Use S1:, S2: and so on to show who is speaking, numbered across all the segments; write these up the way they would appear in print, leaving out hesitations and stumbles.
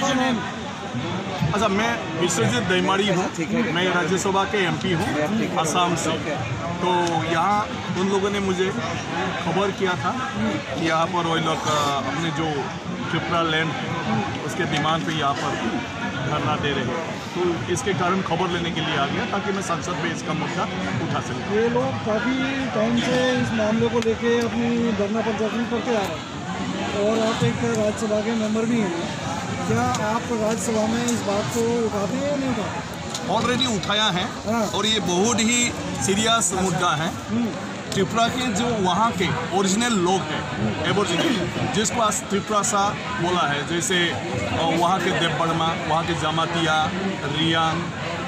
S1: आपका नाम?
S2: अच्छा, मैं विश्वजीत दैमारी हूँ। मैं राज्यसभा के एमपी हूँ असम से। तो यहाँ उन लोगों ने मुझे खबर किया था कि यहाँ पर वो लोग अपने जो त्रिपुरा लैंड है उसके डिमांड पे यहाँ पर धरना दे रहे हैं। तो इसके कारण खबर लेने के लिए आ गया ताकि मैं संसद में इसका मुद्दा उठा सकूँ।
S1: ये लोग काफ़ी टाइम से इस मामले को लेके अपनी धरना प्रदर्शन करते आ रहे हैं और आप एक राज्यसभा के मेंबर भी हैं। क्या आप राज्यसभा में इस बात को उठाते हैं या नहीं उठाते?
S2: ऑलरेडी उठाया है
S1: हाँ।
S2: और ये बहुत ही सीरियस मुद्दा है। त्रिपुरा के जो वहाँ के ओरिजिनल लोग हैं, एबोरिजिनल, जिसको आज त्रिपुरा सा बोला है, जैसे वहाँ के देवबर्मा, वहाँ के जमातिया, रियांग,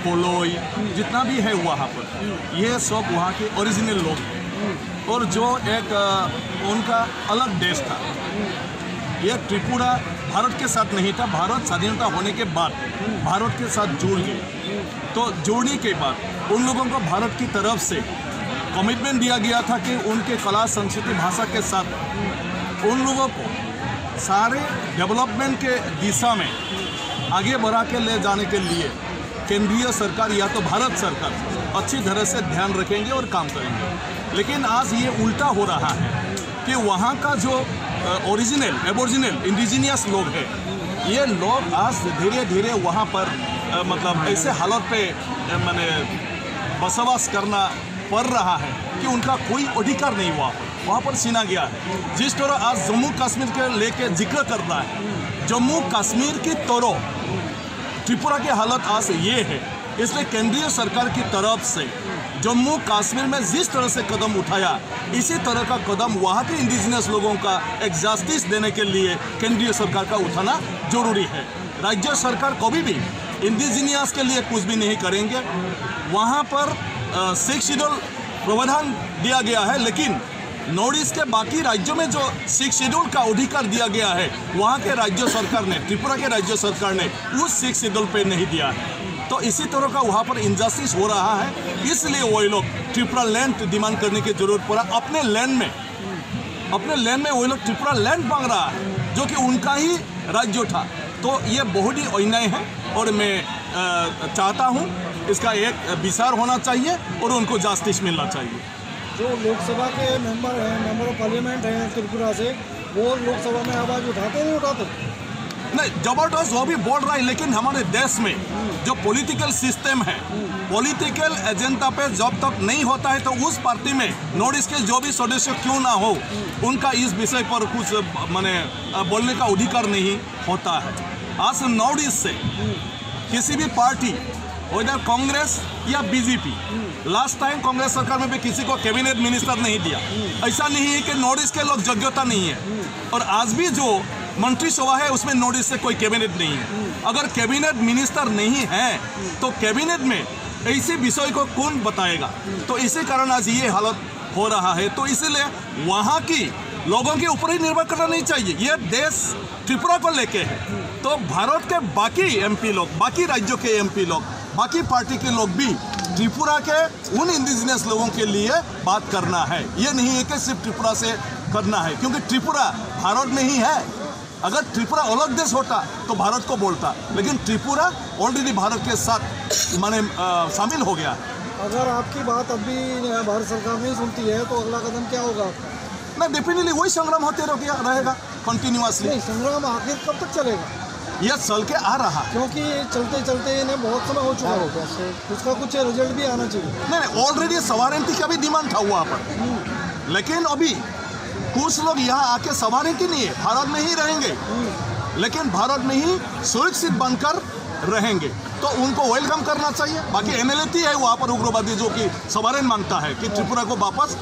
S2: कोलोई, जितना भी है वहाँ पर, ये सब वहाँ के ओरिजिनल लोग हैं। और जो एक उनका अलग देश था, ये त्रिपुरा भारत के साथ नहीं था। भारत स्वाधीनता होने के बाद भारत के साथ जुड़ गए। तो जुड़ने के बाद उन लोगों को भारत की तरफ से कमिटमेंट दिया गया था कि उनके कला, संस्कृति, भाषा के साथ उन लोगों को सारे डेवलपमेंट के दिशा में आगे बढ़ा के ले जाने के लिए केंद्रीय सरकार या तो भारत सरकार अच्छी तरह से ध्यान रखेंगे और काम करेंगे। लेकिन आज ये उल्टा हो रहा है कि वहाँ का जो ओरिजिनल, एबोरिजिनल, इंडिजिनियस लोग हैं, ये लोग आज धीरे धीरे वहाँ पर मतलब ऐसे हालत पे माने बसवास करना पड़ रहा है कि उनका कोई अधिकार नहीं हुआ। वहाँ पर छीना गया है। जिस तरह आज जम्मू कश्मीर के लेके जिक्र करना है, जम्मू कश्मीर की तरह त्रिपुरा की हालत आज ये है। इसलिए केंद्रीय सरकार की तरफ से जम्मू कश्मीर में जिस तरह से कदम उठाया, इसी तरह का कदम वहाँ के इंडिजिनियस लोगों का एक जस्टिस देने के लिए केंद्रीय सरकार का उठाना जरूरी है। राज्य सरकार कभी भी इंडिजिनियस के लिए कुछ भी नहीं करेंगे। वहाँ पर 6 शेड्यूल प्रावधान दिया गया है, लेकिन नॉर्थ ईस्ट के बाकी राज्यों में जो 6 शेड्यूल का अधिकार दिया गया है, वहाँ के राज्य सरकार ने, त्रिपुरा के राज्य सरकार ने उस 6 शेड्यूल पे नहीं दिया है। तो इसी तरह का वहाँ पर इनजस्टिस हो रहा है। इसलिए वही लोग त्रिपुरा लैंड डिमांड करने की जरूरत पड़ा। अपने लैंड में वही लोग त्रिपुरा लैंड मांग रहा है, जो कि उनका ही राज्य था। तो ये बहुत ही अन्याय है और मैं चाहता हूँ इसका एक विचार होना चाहिए और उनको जस्टिस मिलना चाहिए।
S1: जो लोकसभा के मेंबर हैं, मेंबर ऑफ पार्लियामेंट हैं त्रिपुरा से, वो लोकसभा में आवाज़ उठाते नहीं उठाते?
S2: नहीं, जबरदस्त वो भी बोल रहा है, लेकिन हमारे देश में जो पॉलिटिकल सिस्टम है, पॉलिटिकल एजेंडा पे जब तक नहीं होता है तो उस पार्टी में नॉर्थ ईस्ट के जो भी सदस्य क्यों ना हो, उनका इस विषय पर कुछ माने बोलने का अधिकार नहीं होता है। आज नॉर्थ ईस्ट से किसी भी पार्टी, इधर कांग्रेस या बीजेपी, लास्ट टाइम कांग्रेस सरकार में भी किसी को कैबिनेट मिनिस्टर नहीं दिया। ऐसा नहीं है कि नॉर्थ ईस्ट के लोग योग्यता नहीं है, और आज भी जो मंत्रिसभा है उसमें नॉर्थ ईस्ट से कोई कैबिनेट नहीं है। अगर कैबिनेट मिनिस्टर नहीं है तो कैबिनेट में ऐसे विषय को कौन बताएगा? तो इसी कारण आज ये हालत हो रहा है। तो इसलिए वहाँ की लोगों के ऊपर ही निर्भर करना नहीं चाहिए। ये देश त्रिपुरा को लेके है, तो भारत के बाकी एमपी लोग, बाकी राज्यों के एमपी लोग, बाकी पार्टी के लोग भी त्रिपुरा के उन इंडिजिनियस लोगों के लिए बात करना है। ये नहीं है कि सिर्फ त्रिपुरा से करना है, क्योंकि त्रिपुरा भारत में ही है। अगर त्रिपुरा अलग देश होता तो भारत को बोलता, लेकिन त्रिपुरा ऑलरेडी भारत के साथ माने शामिल हो गया।
S1: अगर आपकी बात अभी भारत सरकार नहीं सुनती है तो अगला कदम क्या होगा?
S2: ना, डेफिनेटली वही संग्राम होते रहेगा कंटिन्यूअसली।
S1: नहीं, संग्राम आखिर कब तक चलेगा?
S2: यह चल के आ रहा,
S1: क्योंकि चलते चलते इन्हें बहुत समय हो चुका है, उसका कुछ रिजल्ट भी आना चाहिए।
S2: नहीं, ऑलरेडी सवारेंटी का भी डिमांड था वहाँ पर, लेकिन अभी कुछ लोग यहाँ आके सवारेंटी नहीं है, भारत में ही रहेंगे, लेकिन भारत में ही सुरक्षित बनकर रहेंगे, तो उनको वेलकम करना चाहिए। बाकी एनएलटी है वहाँ पर उग्रवादी जो कि सवारेन मांगता है कि त्रिपुरा को वापस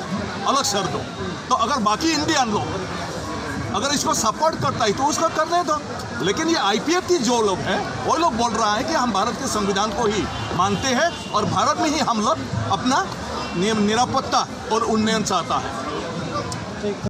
S2: अलग शर्त दो। तो अगर बाकी इंडियन लोग अगर इसको सपोर्ट करता है तो उसको करने दो। लेकिन ये आईपीएफ की जो लोग हैं वो लोग बोल रहा है कि हम भारत के संविधान को ही मानते हैं और भारत में ही हम लोग अपना निरापत्ता और उन्नयन चाहता है।